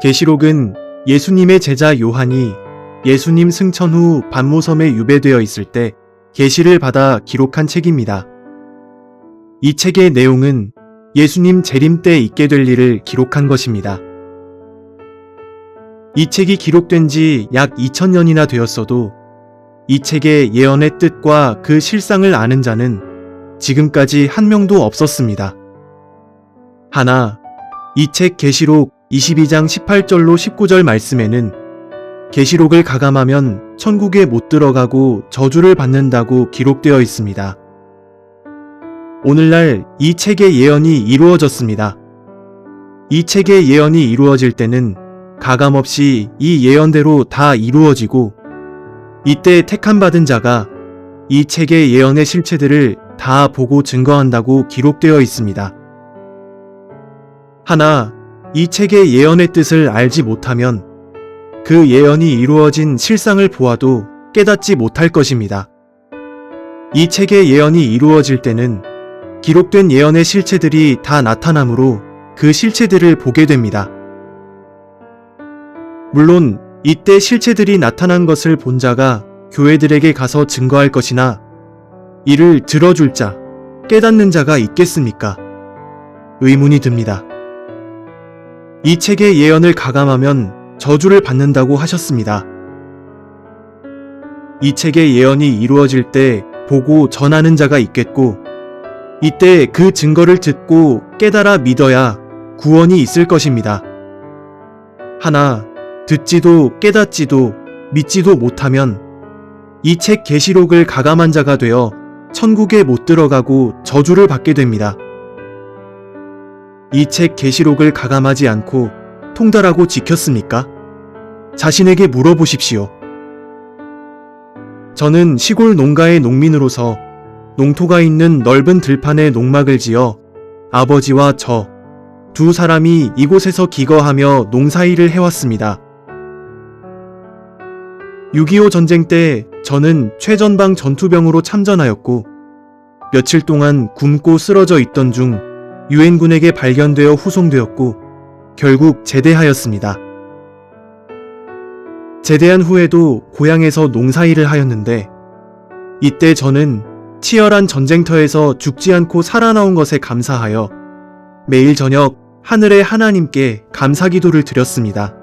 계시록은 예수님의 제자 요한이 예수님 승천 후 반모섬에 유배되어 있을 때 계시를 받아 기록한 책입니다. 이 책의 내용은 예수님 재림 때 있게 될 일을 기록한 것입니다. 이 책이 기록된 지 약 2000년이나 되었어도 이 책의 예언의 뜻과 그 실상을 아는 자는 지금까지 한 명도 없었습니다. 하나, 이 책 계시록 22장 18절로 19절 말씀에는 계시록을 가감하면 천국에 못 들어가고 저주를 받는다고 기록되어 있습니다. 오늘날 이 책의 예언이 이루어졌습니다. 이 책의 예언이 이루어질 때는 가감없이 이 예언대로 다 이루어지고 이때 택함받은 자가 이 책의 예언의 실체들을 다 보고 증거한다고 기록되어 있습니다. 하나, 이 책의 예언의 뜻을 알지 못하면 그 예언이 이루어진 실상을 보아도 깨닫지 못할 것입니다. 이 책의 예언이 이루어질 때는 기록된 예언의 실체들이 다 나타나므로 그 실체들을 보게 됩니다. 물론 이때 실체들이 나타난 것을 본 자가 교회들에게 가서 증거할 것이나 이를 들어줄 자, 깨닫는 자가 있겠습니까? 의문이 듭니다. 이 책의 예언을 가감하면 저주를 받는다고 하셨습니다. 이 책의 예언이 이루어질 때 보고 전하는 자가 있겠고 이때 그 증거를 듣고 깨달아 믿어야 구원이 있을 것입니다. 하나, 듣지도 깨닫지도 믿지도 못하면 이 책 계시록을 가감한 자가 되어 천국에 못 들어가고 저주를 받게 됩니다. 이 책 계시록을 가감하지 않고 통달하고 지켰습니까? 자신에게 물어보십시오. 저는 시골 농가의 농민으로서 농토가 있는 넓은 들판에 농막을 지어 아버지와 저 두 사람이 이곳에서 기거하며 농사일을 해왔습니다. 6.25 전쟁 때 저는 최전방 전투병으로 참전하였고 며칠 동안 굶고 쓰러져 있던 중 유엔군에게 발견되어 후송되었고 결국 제대하였습니다. 제대한 후에도 고향에서 농사일을 하였는데 이때 저는 치열한 전쟁터에서 죽지 않고 살아나온 것에 감사하여 매일 저녁 하늘의 하나님께 감사기도를 드렸습니다.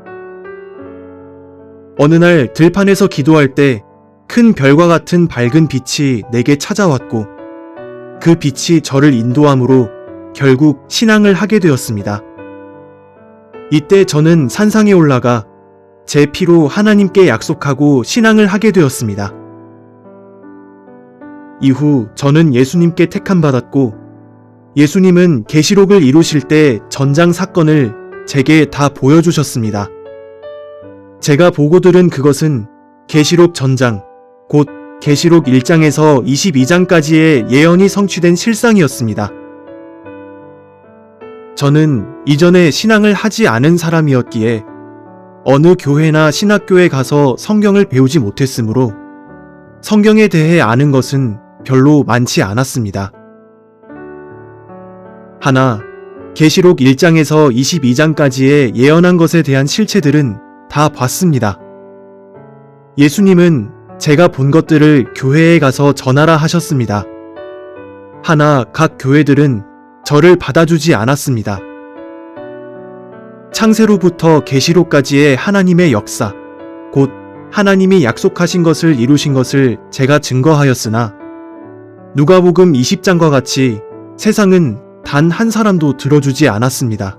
어느 날 들판에서 기도할 때 큰 별과 같은 밝은 빛이 내게 찾아왔고 그 빛이 저를 인도함으로 결국 신앙을 하게 되었습니다. 이때 저는 산상에 올라가 제 피로 하나님께 약속하고 신앙을 하게 되었습니다. 이후 저는 예수님께 택함받았고 예수님은 계시록을 이루실 때 전장 사건을 제게 다 보여주셨습니다. 제가 보고 들은 그것은 계시록 전장, 곧 계시록 1장에서 22장까지의 예언이 성취된 실상이었습니다. 저는 이전에 신앙을 하지 않은 사람이었기에 어느 교회나 신학교에 가서 성경을 배우지 못했으므로 성경에 대해 아는 것은 별로 많지 않았습니다. 하나, 계시록 1장에서 22장까지의 예언한 것에 대한 실체들은 다 봤습니다. 예수님은 제가 본 것들을 교회에 가서 전하라 하셨습니다. 하나, 각 교회들은 저를 받아주지 않았습니다. 창세로부터 계시록까지의 하나님의 역사, 곧 하나님이 약속하신 것을 이루신 것을 제가 증거하였으나 누가복음 20장과 같이 세상은 단 한 사람도 들어주지 않았습니다.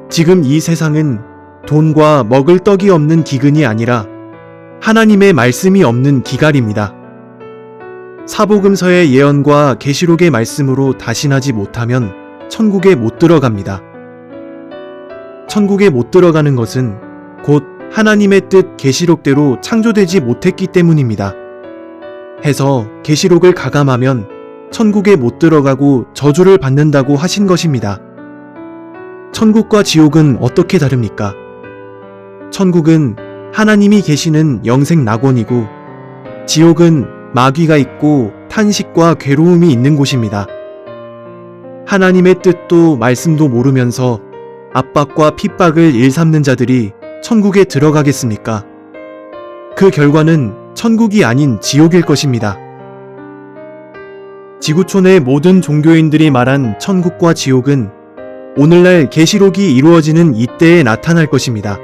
지금 이 세상은 돈과 먹을 떡이 없는 기근이 아니라 하나님의 말씀이 없는 기갈입니다. 사복음서의 예언과 계시록의 말씀으로 다신하지 못하면 천국에 못 들어갑니다. 천국에 못 들어가는 것은 곧 하나님의 뜻 계시록대로 창조되지 못했기 때문입니다. 해서 계시록을 가감하면 천국에 못 들어가고 저주를 받는다고 하신 것입니다. 천국과 지옥은 어떻게 다릅니까? 천국은 하나님이 계시는 영생 낙원이고 지옥은 마귀가 있고 탄식과 괴로움이 있는 곳입니다. 하나님의 뜻도 말씀도 모르면서 압박과 핍박을 일삼는 자들이 천국에 들어가겠습니까? 그 결과는 천국이 아닌 지옥일 것입니다. 지구촌의 모든 종교인들이 말한 천국과 지옥은 오늘날 계시록이 이루어지는 이때에 나타날 것입니다.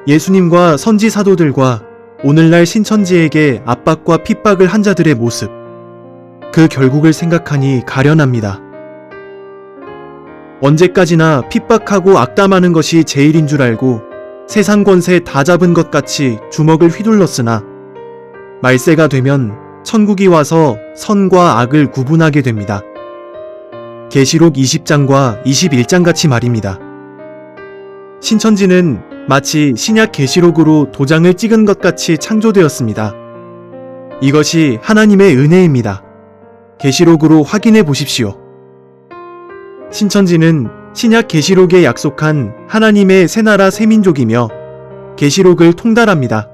예수님과 선지 사도들과 오늘날 신천지에게 압박과 핍박을 한 자들의 모습, 그 결국을 생각하니 가련합니다. 언제까지나 핍박하고 악담하는 것이 제일인 줄 알고 세상 권세 다 잡은 것 같이 주먹을 휘둘렀으나 말세가 되면 천국이 와서 선과 악을 구분하게 됩니다. 계시록 20장과 21장 같이 말입니다. 신천지는 마치 신약 계시록으로 도장을 찍은 것 같이 창조되었습니다. 이것이 하나님의 은혜입니다. 계시록으로 확인해 보십시오. 신천지는 신약 계시록에 약속한 하나님의 새 나라 새 민족이며 계시록을 통달합니다.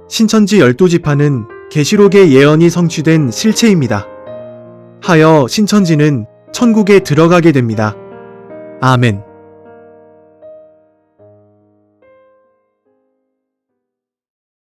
신천지 12지파는 계시록의 예언이 성취된 실체입니다. 하여 신천지는 천국에 들어가게 됩니다. 아멘.